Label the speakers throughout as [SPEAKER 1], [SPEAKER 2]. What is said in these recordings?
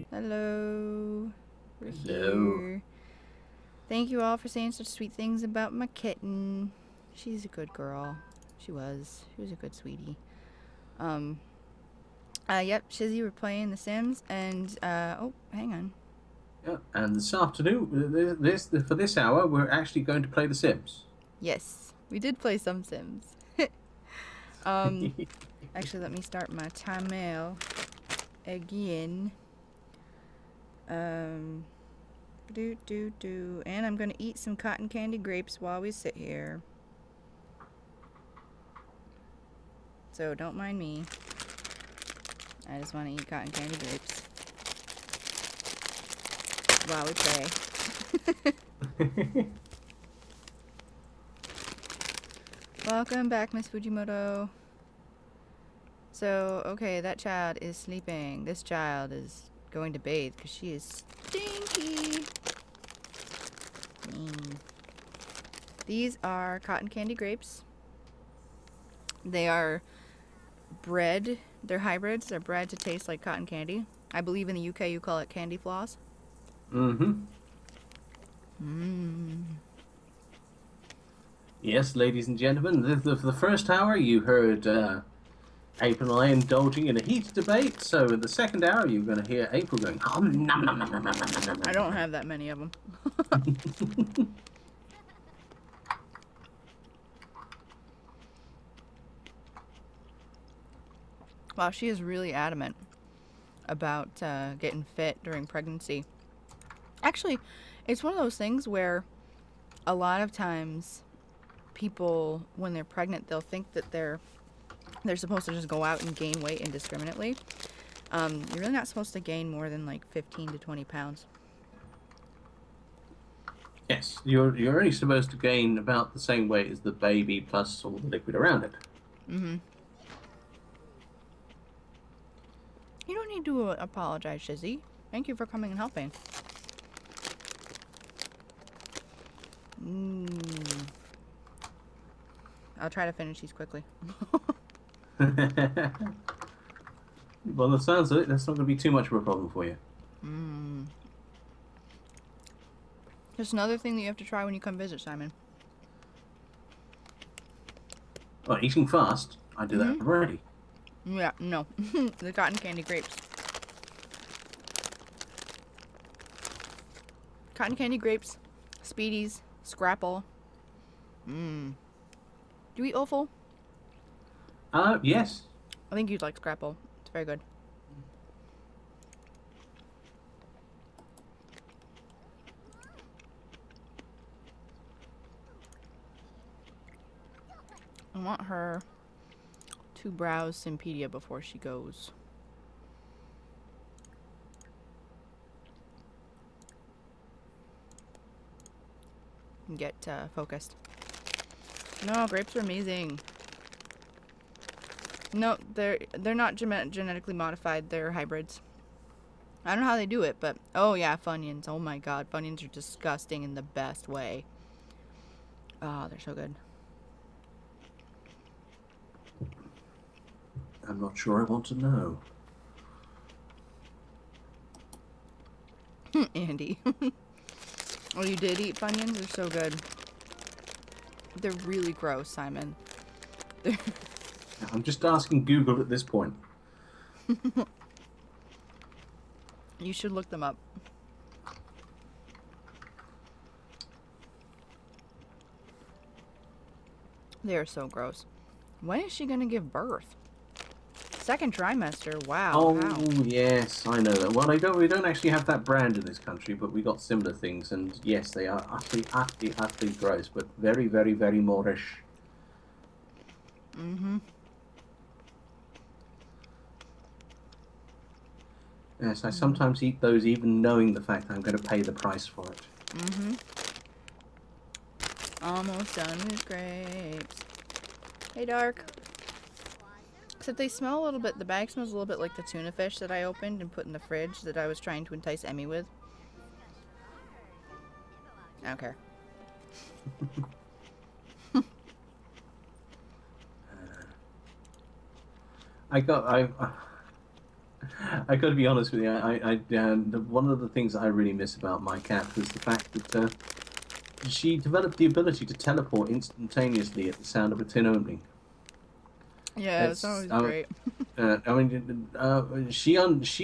[SPEAKER 1] Hello. We're
[SPEAKER 2] Hello.
[SPEAKER 1] here. Thank you all for saying such sweet things about my kitten. She's a good girl. She was a good sweetie. Yep, Shizzy, we're playing The Sims, and, oh, hang on.
[SPEAKER 2] Yeah, and this afternoon, for this hour, we're actually going to play The Sims.
[SPEAKER 1] Yes, we did play some Sims. Actually, let me start my timeout again. And I'm gonna eat some cotton candy grapes while we sit here. So don't mind me. I just want to eat cotton candy grapes while we play. Welcome back, Miss Fujimoto. So, okay, that child is sleeping. This child is going to bathe because she is stinky. These are cotton candy grapes. They are bred. They're hybrids. They're bred to taste like cotton candy. I believe in the UK you call it candy floss.
[SPEAKER 2] Yes, ladies and gentlemen, for the first hour you heard April and I indulging in a heated debate. So in the second hour you're going to hear April going, nom, nom, nom, nom, nom, nom, nom,
[SPEAKER 1] I don't have that many of them. Wow, she is really adamant about getting fit during pregnancy. Actually, it's one of those things where a lot of times people, when they're pregnant, they'll think that they're supposed to just go out and gain weight indiscriminately. You're really not supposed to gain more than like 15 to 20 pounds.
[SPEAKER 2] Yes, you're only supposed to gain about the same weight as the baby plus all the liquid around it.
[SPEAKER 1] You don't need to apologize, Shizzy. Thank you for coming and helping. I'll try to finish these quickly.
[SPEAKER 2] Well, the sounds of it, that's not going to be too much of a problem for you.
[SPEAKER 1] Just another thing that you have to try when you come visit, Simon.
[SPEAKER 2] Well, eating fast, I do that already.
[SPEAKER 1] Yeah, no. The cotton candy grapes. Cotton candy grapes, Speedies, Scrapple. Do you eat offal?
[SPEAKER 2] Yes.
[SPEAKER 1] I think you'd like Scrapple. It's very good. I want her to browse Simpedia before she goes. And get focused. No, grapes are amazing. No, they're not genetically modified. They're hybrids. I don't know how they do it, but oh yeah, Funyuns. Oh my god, Funyuns are disgusting in the best way. Oh, they're so good.
[SPEAKER 2] I'm not sure I want to know.
[SPEAKER 1] Andy. Oh, you did eat Funyuns? They're so good. They're really gross, Simon.
[SPEAKER 2] I'm just asking Google at this point.
[SPEAKER 1] You should look them up. They are so gross. When is she gonna give birth? Second trimester. Wow.
[SPEAKER 2] Oh,
[SPEAKER 1] how?
[SPEAKER 2] yes, I know that. Well, we don't actually have that brand in this country, but we got similar things, and yes, they are utterly gross, but very, very, very Moorish. Yes, I sometimes eat those even knowing the fact I'm going to pay the price for it.
[SPEAKER 1] Almost done with grapes. Hey, Dark. Except they smell a little bit, the bag smells a little bit like the tuna fish that I opened and put in the fridge that I was trying to entice Emmy with. I don't care.
[SPEAKER 2] I got to be honest with you. One of the things that I really miss about my cat was the fact that she developed the ability to teleport instantaneously at the sound of a tin opening.
[SPEAKER 1] Yeah, it's
[SPEAKER 2] It's
[SPEAKER 1] always great.
[SPEAKER 2] I mean, she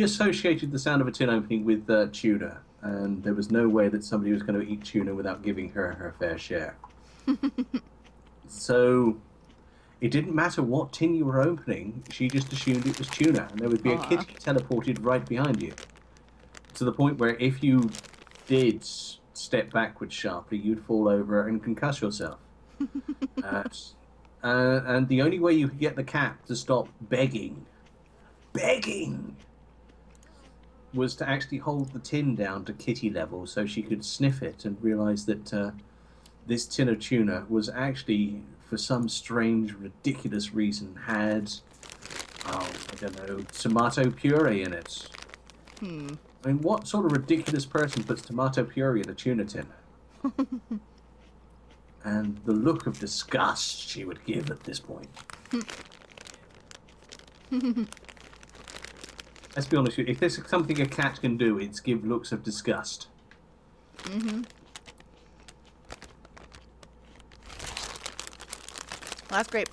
[SPEAKER 2] associated the sound of a tin opening with tuna, and there was no way that somebody was going to eat tuna without giving her her fair share. So it didn't matter what tin you were opening; she just assumed it was tuna, and there would be a
[SPEAKER 1] Aw.
[SPEAKER 2] kitty teleported right behind you, to the point where if you did step backwards sharply, you'd fall over and concuss yourself. Uh, and the only way you could get the cat to stop begging, was to actually hold the tin down to kitty level so she could sniff it and realize that this tin of tuna was actually, for some strange, ridiculous reason, had, oh, I don't know, tomato puree in it.
[SPEAKER 1] Hmm.
[SPEAKER 2] I mean, what sort of ridiculous person puts tomato puree in a tuna tin? And the look of disgust she would give at this point. Let's be honest with you, if there's something a cat can do, it's give looks of disgust.
[SPEAKER 1] Mm-hmm. Well, that's great.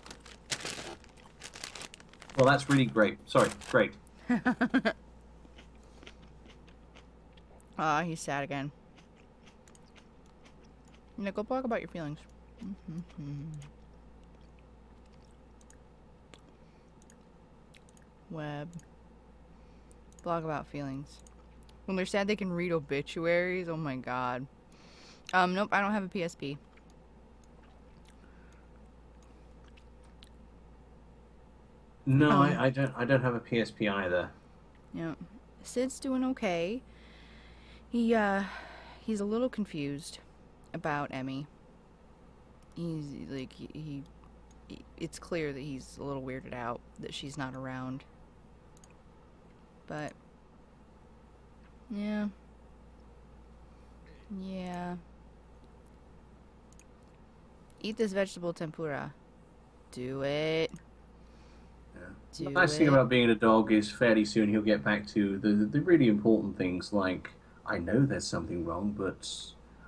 [SPEAKER 2] Well, that's really great. Sorry, great.
[SPEAKER 1] Aw, he's sad again. Go blog about your feelings. Web. Blog about feelings. When they're sad, they can read obituaries. Oh my god. Nope, I don't have a PSP.
[SPEAKER 2] No, I don't have a PSP either.
[SPEAKER 1] Yeah. Sid's doing okay. He's a little confused about Emmy. He's like it's clear that he's a little weirded out that she's not around. But yeah. Eat this vegetable tempura. Do it.
[SPEAKER 2] The nice thing about being a dog is fairly soon he'll get back to the really important things, like, I know there's something wrong, but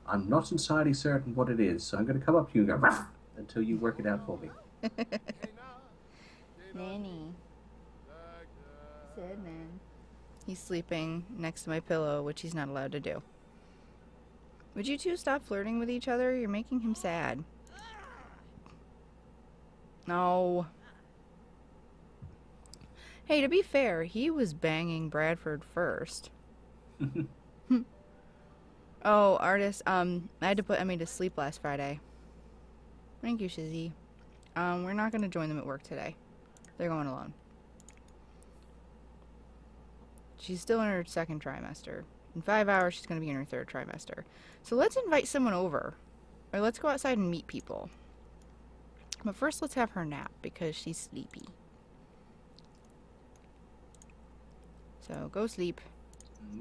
[SPEAKER 2] I'm not entirely certain what it is, so I'm going to come up to you and go, ruff, until you work it out for me.
[SPEAKER 1] Nanny. Sad man. He's sleeping next to my pillow, which he's not allowed to do. Would you two stop flirting with each other? You're making him sad. No. Hey, to be fair, he was banging Bradford first. Oh, artist, I had to put Emmy to sleep last Friday. Thank you, Shizzy. We're not gonna join them at work today. They're going alone. She's still in her second trimester. In 5 hours, she's gonna be in her third trimester. So let's invite someone over. Or let's go outside and meet people. But first, let's have her nap, because she's sleepy. So, go sleep.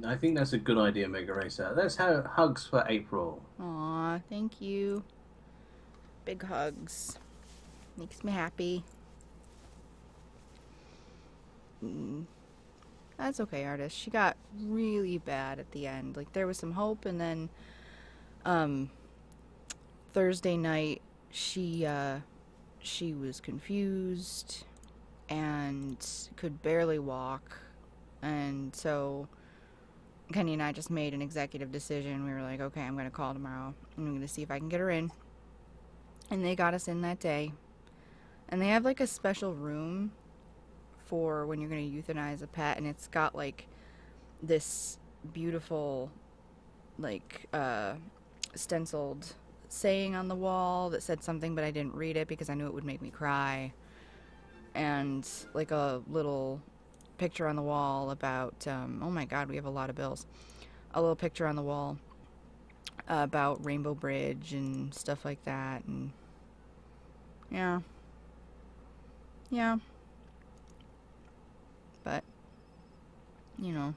[SPEAKER 2] I think that's a good idea, Mega Racer. Let's have hugs for April.
[SPEAKER 1] Aw, thank you. Big hugs. Makes me happy. That's okay, artist. She got really bad at the end. Like, there was some hope, and then Thursday night she was confused and could barely walk, and so Kenny and I just made an executive decision. We were like, okay, I'm going to call tomorrow, and I'm going to see if I can get her in. And they got us in that day. And they have, like, a special room for when you're going to euthanize a pet, and it's got, like, this beautiful, like, stenciled saying on the wall that said something, but I didn't read it because I knew it would make me cry. And, like, a little picture on the wall about, oh my god, we have a lot of bills. A little picture on the wall about Rainbow Bridge and stuff like that, and yeah. But, you know.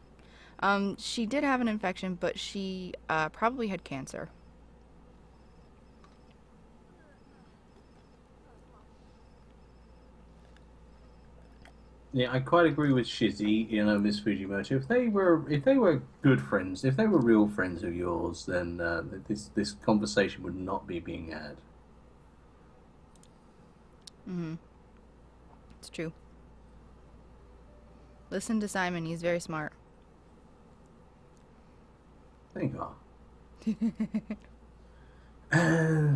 [SPEAKER 1] She did have an infection, but she probably had cancer.
[SPEAKER 2] Yeah, I quite agree with Shizzy, you know, Miss Fujimoto. If they were good friends, if they were real friends of yours, then this conversation would not be being had.
[SPEAKER 1] Mm-hmm. It's true. Listen to Simon. He's very smart.
[SPEAKER 2] Thank God. Uh,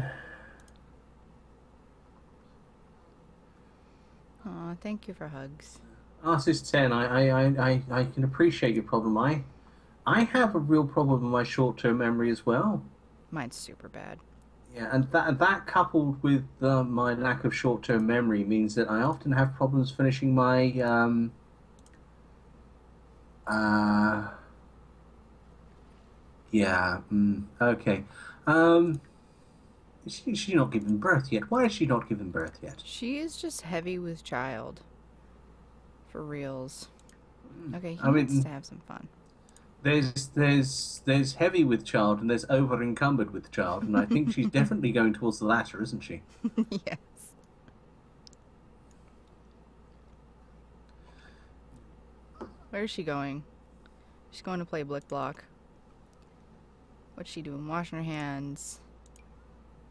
[SPEAKER 1] Aw, thank you for hugs.
[SPEAKER 2] Artist 10, I can appreciate your problem. I have a real problem with my short-term memory as well.
[SPEAKER 1] Mine's super bad.
[SPEAKER 2] Yeah, and that coupled with my lack of short-term memory means that I often have problems finishing my uh yeah, okay. Um she's not given birth yet. Why is she not given birth yet?
[SPEAKER 1] She is just heavy with child. For reals. Okay, he
[SPEAKER 2] I
[SPEAKER 1] needs
[SPEAKER 2] mean,
[SPEAKER 1] to have some fun.
[SPEAKER 2] there's heavy with child and there's over encumbered with child, and I think she's definitely going towards the latter, isn't she?
[SPEAKER 1] Yes. Where is she going? She's going to play Blick Block. What's she doing? Washing her hands.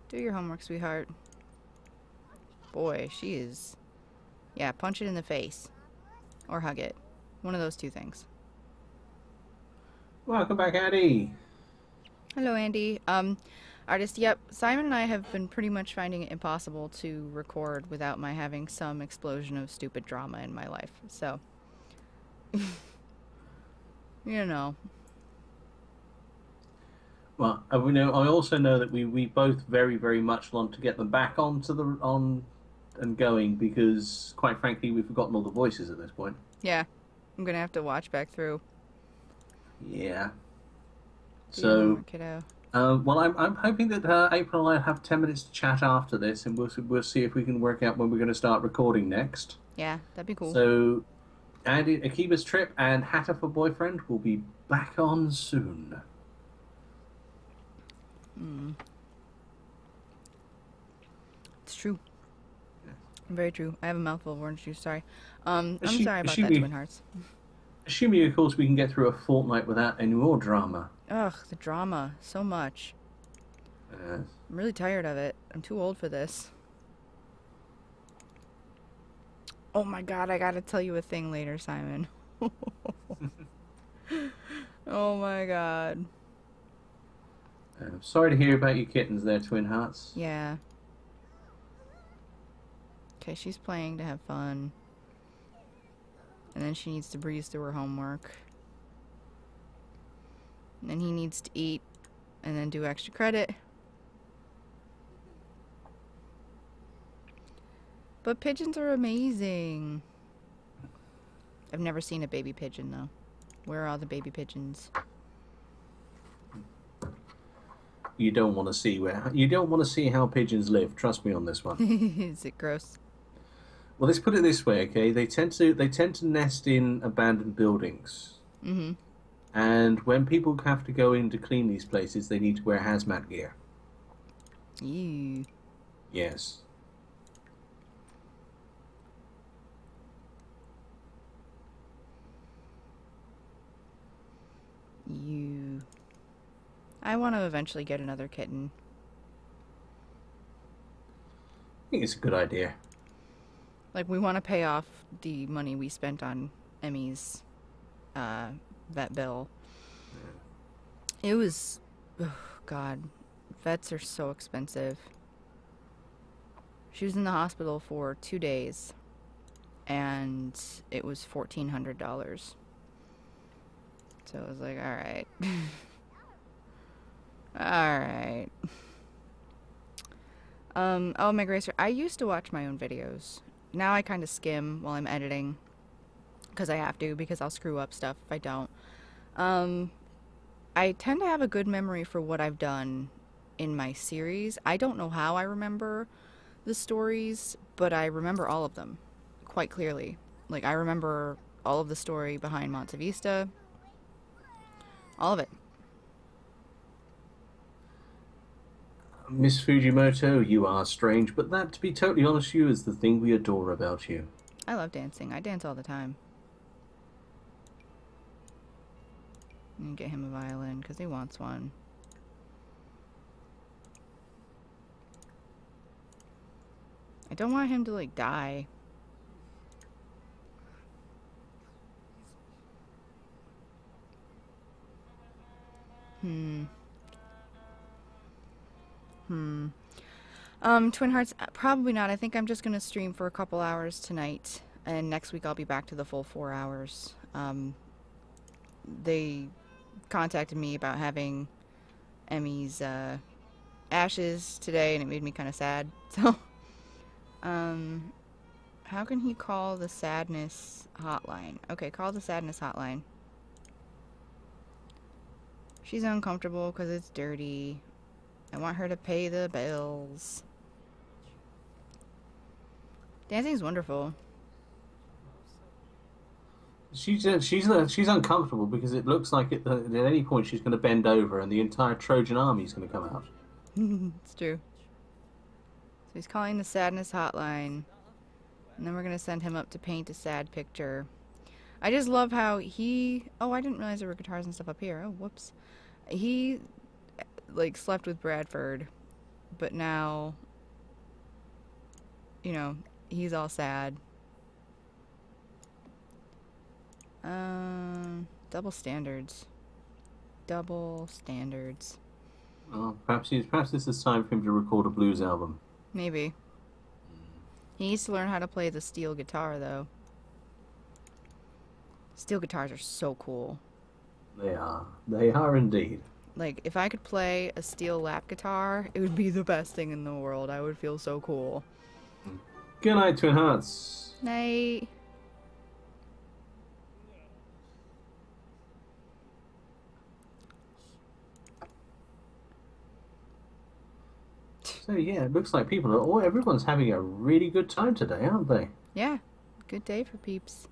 [SPEAKER 1] Do your homework, sweetheart. Boy, she is... Yeah, punch it in the face. Or hug it. One of those two things.
[SPEAKER 2] Welcome back, Addy.
[SPEAKER 1] Hello, Andy. Artist, yep. Simon and I have been pretty much finding it impossible to record without my having some explosion of stupid drama in my life. So... you know.
[SPEAKER 2] Well, I also know that we both very, very much want to get them back on and going because, quite frankly, we've forgotten all the voices at this point.
[SPEAKER 1] Yeah. I'm gonna have to watch back through.
[SPEAKER 2] Yeah.
[SPEAKER 1] Do your
[SPEAKER 2] So,
[SPEAKER 1] homework, kiddo.
[SPEAKER 2] well, I'm hoping that April and I have 10 minutes to chat after this, and we'll see if we can work out when we're going to start recording next.
[SPEAKER 1] Yeah, that'd be cool.
[SPEAKER 2] So, Andy, Akiba's trip and Hatter for boyfriend will be back on soon.
[SPEAKER 1] It's true.
[SPEAKER 2] Yeah.
[SPEAKER 1] Very true. I have a mouthful of orange juice, sorry. I'm
[SPEAKER 2] Assume-
[SPEAKER 1] sorry about that,
[SPEAKER 2] assuming-
[SPEAKER 1] Twin Hearts.
[SPEAKER 2] Assuming, of course, we can get through a fortnight without any more drama.
[SPEAKER 1] Ugh, the drama. So much.
[SPEAKER 2] Uh,
[SPEAKER 1] I'm really tired of it. I'm too old for this. Oh my god, I gotta tell you a thing later, Simon. Oh my god.
[SPEAKER 2] sorry to hear about your kittens there, Twin Hearts.
[SPEAKER 1] Yeah. Okay, she's playing to have fun. And then she needs to breeze through her homework. And then he needs to eat. And then do extra credit. But pigeons are amazing. I've never seen a baby pigeon, though. Where are all the baby pigeons?
[SPEAKER 2] You don't want to see how pigeons live. Trust me on this one.
[SPEAKER 1] Is it gross?
[SPEAKER 2] Well, let's put it this way, okay? They tend to nest in abandoned buildings,
[SPEAKER 1] Mm-hmm.
[SPEAKER 2] and when people have to go in to clean these places, they need to wear hazmat gear.
[SPEAKER 1] Ew.
[SPEAKER 2] Yes.
[SPEAKER 1] You. I want to eventually get another kitten.
[SPEAKER 2] I think it's a good idea.
[SPEAKER 1] Like, we want to pay off the money we spent on Emmy's vet bill. It was... Oh, God. Vets are so expensive. She was in the hospital for 2 days. And it was $1,400. So I was like, alright. Alright. Oh, Meg Racer, I used to watch my own videos. Now I kind of skim while I'm editing. Because I have to, because I'll screw up stuff if I don't. I tend to have a good memory for what I've done in my series. I don't know how I remember the stories, but I remember all of them quite clearly. Like, I remember all of the story behind Monte Vista. All of it.
[SPEAKER 2] Miss Fujimoto, you are strange, but that, to be totally honest with you, is the thing we adore about you.
[SPEAKER 1] I love dancing. I dance all the time. And get him a violin because he wants one. I don't want him to, like, die. Twin Hearts, probably not. I think I'm just gonna stream for a couple hours tonight, and next week I'll be back to the full 4 hours. They contacted me about having Emmy's ashes today, and it made me kind of sad. So, how can he call the sadness hotline? Okay, call the sadness hotline. She's uncomfortable because it's dirty. I want her to pay the bills. Dancing's wonderful.
[SPEAKER 2] She's uncomfortable because it looks like at any point she's going to bend over and the entire Trojan army is going to come out.
[SPEAKER 1] It's true. So he's calling the sadness hotline, and then we're gonna send him up to paint a sad picture. I just love how he... Oh, I didn't realize there were guitars and stuff up here. Oh, whoops. He, like, slept with Bradford, but now, you know, he's all sad. Double standards. Double standards.
[SPEAKER 2] Well, perhaps this is time for him to record a blues album.
[SPEAKER 1] Maybe. He needs to learn how to play the steel guitar, though. Steel guitars are so cool.
[SPEAKER 2] They are. They are indeed.
[SPEAKER 1] Like, if I could play a steel lap guitar, it would be the best thing in the world. I would feel so cool.
[SPEAKER 2] Good night, Twin Hearts.
[SPEAKER 1] Night.
[SPEAKER 2] So yeah, it looks like everyone's having a really good time today, aren't they?
[SPEAKER 1] Yeah. Good day for peeps.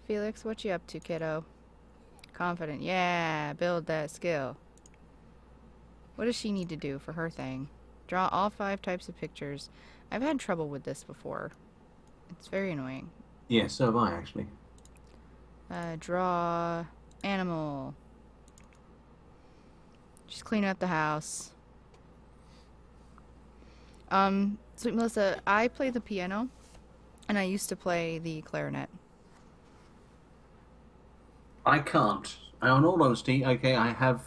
[SPEAKER 1] Felix, what you up to, kiddo? Confident. Yeah, build that skill. What does she need to do for her thing? Draw all 5 types of pictures. I've had trouble with this before. It's very annoying.
[SPEAKER 2] Yeah, so have I, actually.
[SPEAKER 1] Draw animal. She's cleaning up the house. Sweet Melissa, I play the piano, and I used to play the clarinet.
[SPEAKER 2] I can't. In all honesty, okay, I have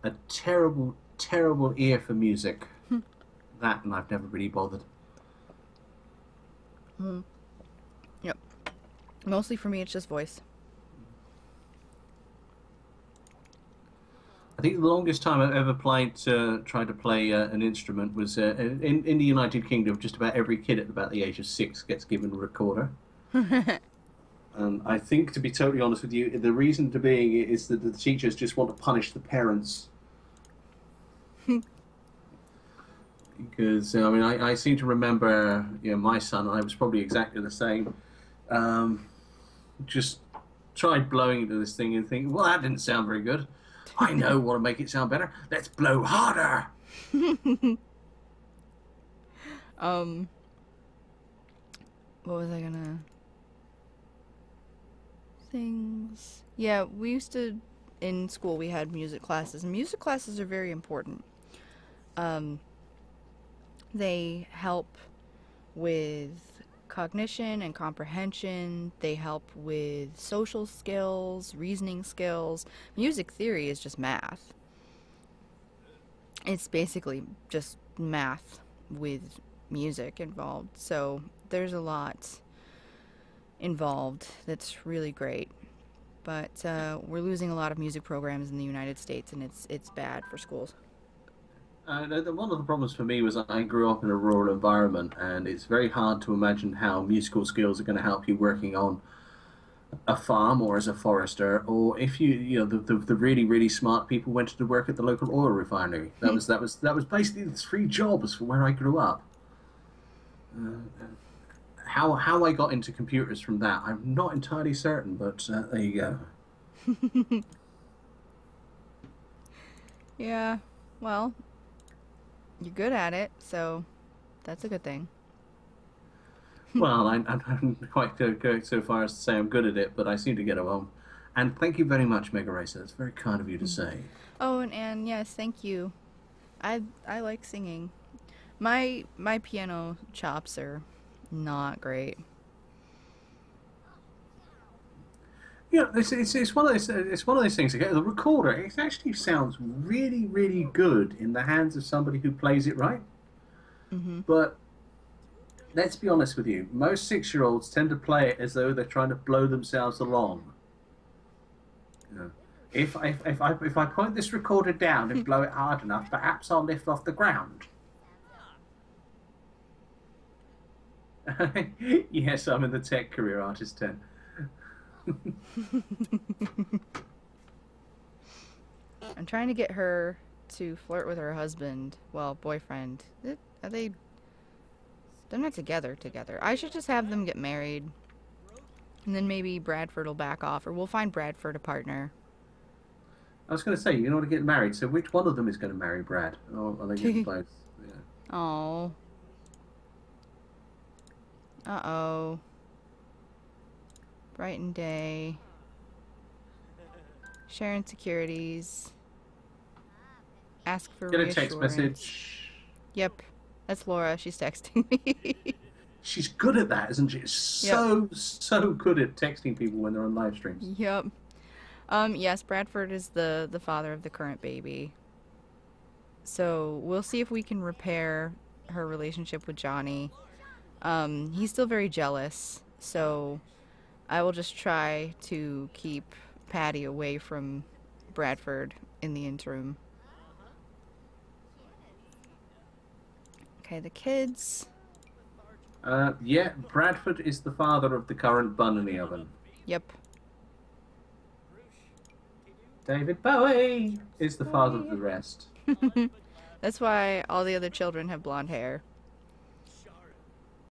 [SPEAKER 2] a terrible, terrible ear for music. That, and I've never really bothered.
[SPEAKER 1] Yep. Mostly for me, it's just voice.
[SPEAKER 2] I think the longest time I've ever tried to play an instrument was in the United Kingdom. Just about every kid at about the age of 6 gets given a recorder. And I think, to be totally honest with you, the reason to being is that the teachers just want to punish the parents. Because I mean, I seem to remember, my son, and I was probably exactly the same. Just tried blowing into this thing and thinking, well, that didn't sound very good. I know what to make it sound better. Let's blow harder.
[SPEAKER 1] What was I gonna... Things... Yeah, we used to... In school, we had music classes. And music classes are very important. They help with cognition and comprehension. They help with social skills, reasoning skills. Music theory is just math. It's basically just math with music involved. So there's a lot involved that's really great. But we're losing a lot of music programs in the United States, and it's bad for schools.
[SPEAKER 2] One of the problems for me was I grew up in a rural environment, and it's very hard to imagine how musical skills are going to help you working on a farm or as a forester, or if the really, really smart people went to work at the local oil refinery. That was basically the 3 jobs for where I grew up. How I got into computers from that, I'm not entirely certain, but there you go.
[SPEAKER 1] Yeah, well, you're good at it, so that's a good thing.
[SPEAKER 2] Well, I'm quite go so far as to say I'm good at it, but I seem to get along. And thank you very much, Mega Racer. It's very kind of you to say.
[SPEAKER 1] Oh, and Anne, yes, thank you. I like singing. My piano chops are not great.
[SPEAKER 2] Yeah, it's one of those things. Okay, the recorder, it actually sounds really, really good in the hands of somebody who plays it right.
[SPEAKER 1] Mm-hmm.
[SPEAKER 2] But let's be honest with you, most 6-year-olds tend to play it as though they're trying to blow themselves along. You know, if I point this recorder down and blow it hard enough, perhaps I'll lift off the ground. Yes, I'm in the tech career artist 10.
[SPEAKER 1] I'm trying to get her to flirt with her husband, well, boyfriend. Are they? They're not together. I should just have them get married, and then maybe Bradford will back off, or we'll find Bradford a partner.
[SPEAKER 2] I was going to say, you know, to get married. So which one of them is going to marry Brad? Or are they getting both? Yeah.
[SPEAKER 1] Oh. Uh-oh. Brighton Day. Share insecurities. Ask for
[SPEAKER 2] Get a
[SPEAKER 1] reassurance.
[SPEAKER 2] text message.
[SPEAKER 1] Yep. That's Laura. She's texting me.
[SPEAKER 2] She's good at that, isn't she? So good at texting people when they're on live streams.
[SPEAKER 1] Yep. Yes, Bradford is the father of the current baby. So we'll see if we can repair her relationship with Johnny. He's still very jealous, so I will just try to keep Patty away from Bradford in the interim. Okay, the kids.
[SPEAKER 2] Yeah, Bradford is the father of the current bun in the oven.
[SPEAKER 1] Yep.
[SPEAKER 2] David Bowie is the father of the rest.
[SPEAKER 1] That's why all the other children have blonde hair.